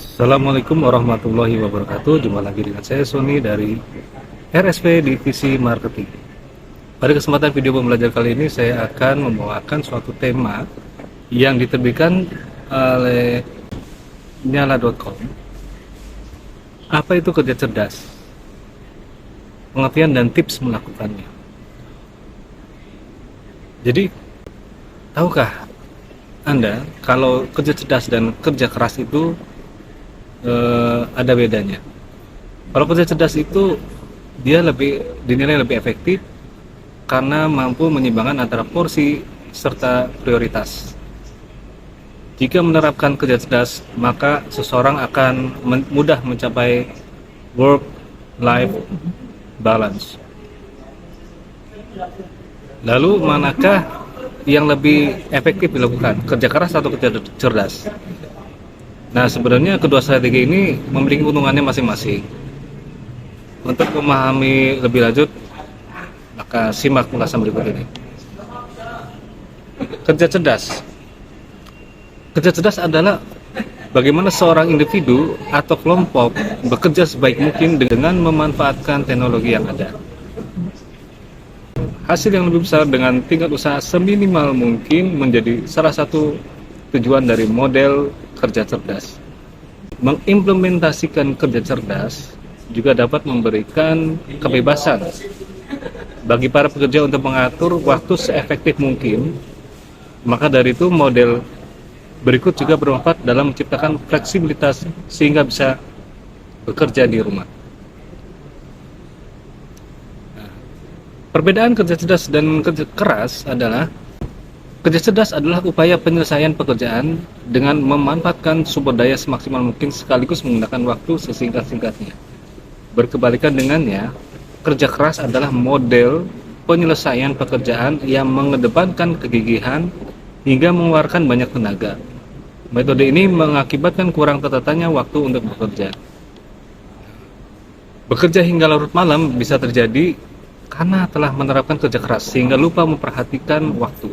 Assalamualaikum warahmatullahi wabarakatuh. Jumpa lagi dengan saya Sony dari RSP Divisi Marketing. Pada kesempatan video pembelajar kali ini saya akan membawakan suatu tema yang diterbitkan oleh nyala.com. Apa itu kerja cerdas? Pengertian dan tips melakukannya. Jadi, tahukah Anda kalau kerja cerdas dan kerja keras itu ada bedanya? Kalau kerja cerdas itu dia dinilai lebih efektif karena mampu menyeimbangkan antara porsi serta prioritas. Jika menerapkan kerja cerdas, maka seseorang akan mudah mencapai work-life balance. Lalu manakah yang lebih efektif dilakukan, kerja keras atau kerja cerdas? Nah, sebenarnya kedua strategi ini memiliki keuntungannya masing-masing. Untuk memahami lebih lanjut, maka simak ulasan berikut ini. Kerja cerdas. Kerja cerdas adalah bagaimana seorang individu atau kelompok bekerja sebaik mungkin dengan memanfaatkan teknologi yang ada. Hasil yang lebih besar dengan tingkat usaha seminimal mungkin menjadi salah satu tujuan dari model kerja cerdas. Mengimplementasikan kerja cerdas juga dapat memberikan kebebasan bagi para pekerja untuk mengatur waktu seefektif mungkin. Maka dari itu model berikut juga bermanfaat dalam menciptakan fleksibilitas sehingga bisa bekerja di rumah. Perbedaan kerja cerdas dan kerja keras adalah kerja cerdas adalah upaya penyelesaian pekerjaan dengan memanfaatkan sumber daya semaksimal mungkin sekaligus menggunakan waktu sesingkat-singkatnya. Berkebalikan dengannya, kerja keras adalah model penyelesaian pekerjaan yang mengedepankan kegigihan hingga mengeluarkan banyak tenaga. Metode ini mengakibatkan kurang tertatanya waktu untuk bekerja. Bekerja hingga larut malam bisa terjadi karena telah menerapkan kerja keras sehingga lupa memperhatikan waktu.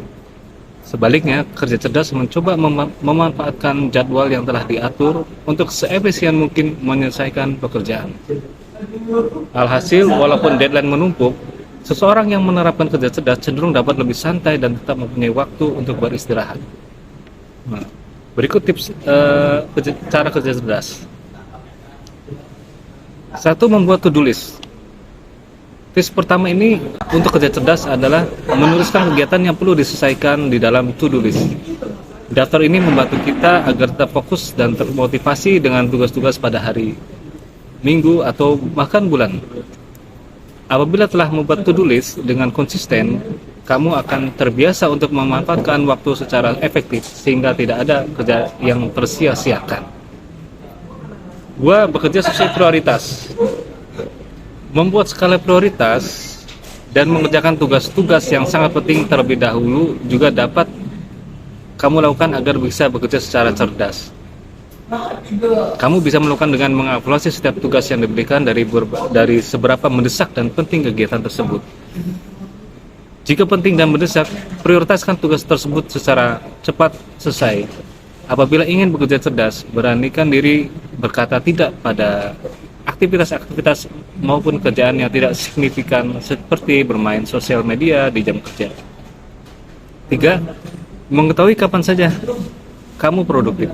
Sebaliknya, kerja cerdas mencoba memanfaatkan jadwal yang telah diatur untuk seefisien mungkin menyelesaikan pekerjaan. Alhasil, walaupun deadline menumpuk, seseorang yang menerapkan kerja cerdas cenderung dapat lebih santai dan tetap mempunyai waktu untuk beristirahat. Nah, berikut tips cara kerja cerdas. 1. Membuat to-do list. Tips pertama ini untuk kerja cerdas adalah menuliskan kegiatan yang perlu diselesaikan di dalam to-do list. Daftar ini membantu kita agar tetap fokus dan termotivasi dengan tugas-tugas pada hari, minggu, atau bahkan bulan. Apabila telah membuat to-do list dengan konsisten, kamu akan terbiasa untuk memanfaatkan waktu secara efektif sehingga tidak ada kerja yang tersia-siakan. 2. Bekerja sesuai prioritas. Membuat skala prioritas dan mengerjakan tugas-tugas yang sangat penting terlebih dahulu juga dapat kamu lakukan agar bisa bekerja secara cerdas. Kamu bisa melakukan dengan mengevaluasi setiap tugas yang diberikan dari seberapa mendesak dan penting kegiatan tersebut. Jika penting dan mendesak, prioritaskan tugas tersebut secara cepat selesai. Apabila ingin bekerja cerdas, beranikan diri berkata tidak pada aktivitas-aktivitas maupun kerjaan yang tidak signifikan seperti bermain sosial media di jam kerja. 3. Mengetahui kapan saja kamu produktif.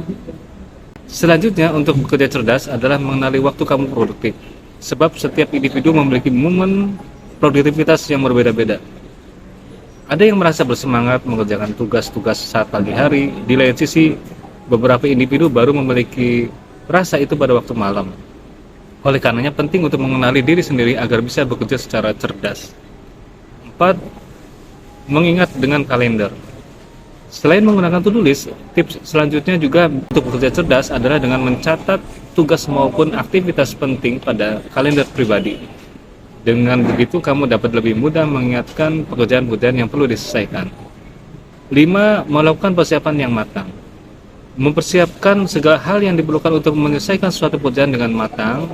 Selanjutnya, untuk bekerja cerdas adalah mengenali waktu kamu produktif. Sebab setiap individu memiliki momen produktivitas yang berbeda-beda. Ada yang merasa bersemangat mengerjakan tugas-tugas saat pagi hari, di lain sisi beberapa individu baru memiliki rasa itu pada waktu malam. Oleh karenanya penting untuk mengenali diri sendiri agar bisa bekerja secara cerdas. 4. Mengingat dengan kalender. Selain menggunakan to-do list, tips selanjutnya juga untuk bekerja cerdas adalah dengan mencatat tugas maupun aktivitas penting pada kalender pribadi. Dengan begitu kamu dapat lebih mudah mengingatkan pekerjaan-pekerjaan yang perlu diselesaikan. 5. Melakukan persiapan yang matang. Mempersiapkan segala hal yang diperlukan untuk menyelesaikan suatu pekerjaan dengan matang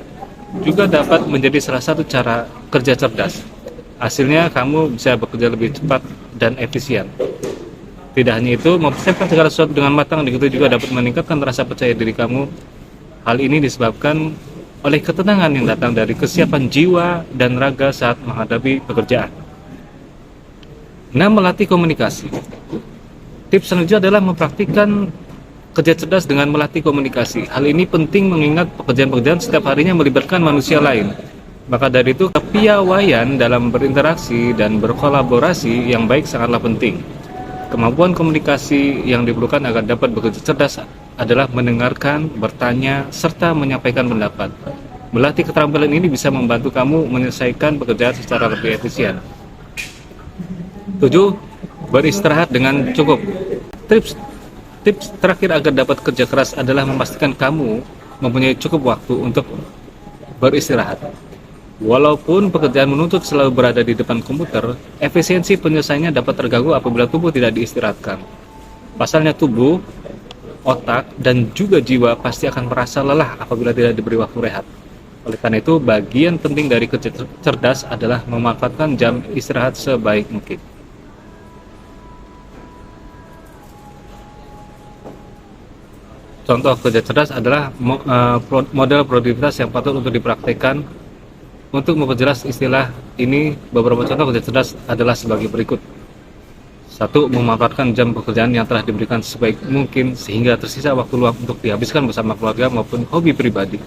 juga dapat menjadi salah satu cara kerja cerdas. Hasilnya kamu bisa bekerja lebih cepat dan efisien. Tidak hanya itu, mempersiapkan segala sesuatu dengan matang juga dapat meningkatkan rasa percaya diri kamu Hal ini disebabkan oleh ketenangan yang datang dari kesiapan jiwa dan raga saat menghadapi pekerjaan. Nah, melatih komunikasi. Tips selanjutnya adalah mempraktikkan kerja cerdas dengan melatih komunikasi. Hal ini penting mengingat pekerjaan-pekerjaan setiap harinya melibatkan manusia lain. Maka dari itu, kepiawaian dalam berinteraksi dan berkolaborasi yang baik sangatlah penting. Kemampuan komunikasi yang diperlukan agar dapat bekerja cerdas adalah mendengarkan, bertanya, serta menyampaikan pendapat. Melatih keterampilan ini bisa membantu kamu menyelesaikan pekerjaan secara lebih efisien. 7. Beristirahat dengan cukup. Tips terakhir agar dapat kerja keras adalah memastikan kamu mempunyai cukup waktu untuk beristirahat. Walaupun pekerjaan menuntut selalu berada di depan komputer, efisiensi penyelesaiannya dapat terganggu apabila tubuh tidak diistirahatkan. Pasalnya tubuh, otak, dan juga jiwa pasti akan merasa lelah apabila tidak diberi waktu rehat. Oleh karena itu, bagian penting dari kerja cerdas adalah memanfaatkan jam istirahat sebaik mungkin. Contoh kerja cerdas adalah model produktivitas yang patut untuk dipraktikkan. Untuk memperjelas istilah ini, beberapa contoh kerja cerdas adalah sebagai berikut. 1. Memanfaatkan jam pekerjaan yang telah diberikan sebaik mungkin sehingga tersisa waktu luang untuk dihabiskan bersama keluarga maupun hobi pribadi.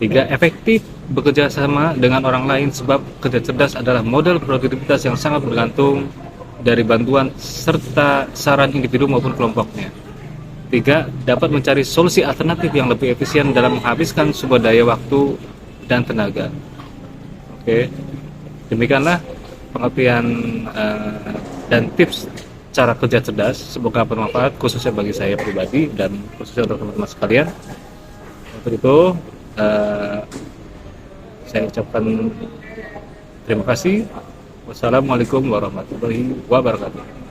3. Efektif bekerja sama dengan orang lain sebab kerja cerdas adalah model produktivitas yang sangat bergantung dari bantuan serta saran individu maupun kelompoknya. 3. Dapat mencari solusi alternatif yang lebih efisien dalam menghabiskan sumber daya waktu dan tenaga. Oke, demikianlah pengertian dan tips cara kerja cerdas. Semoga bermanfaat khususnya bagi saya pribadi dan khususnya untuk teman-teman sekalian. Untuk itu saya ucapkan terima kasih. Wassalamualaikum warahmatullahi wabarakatuh.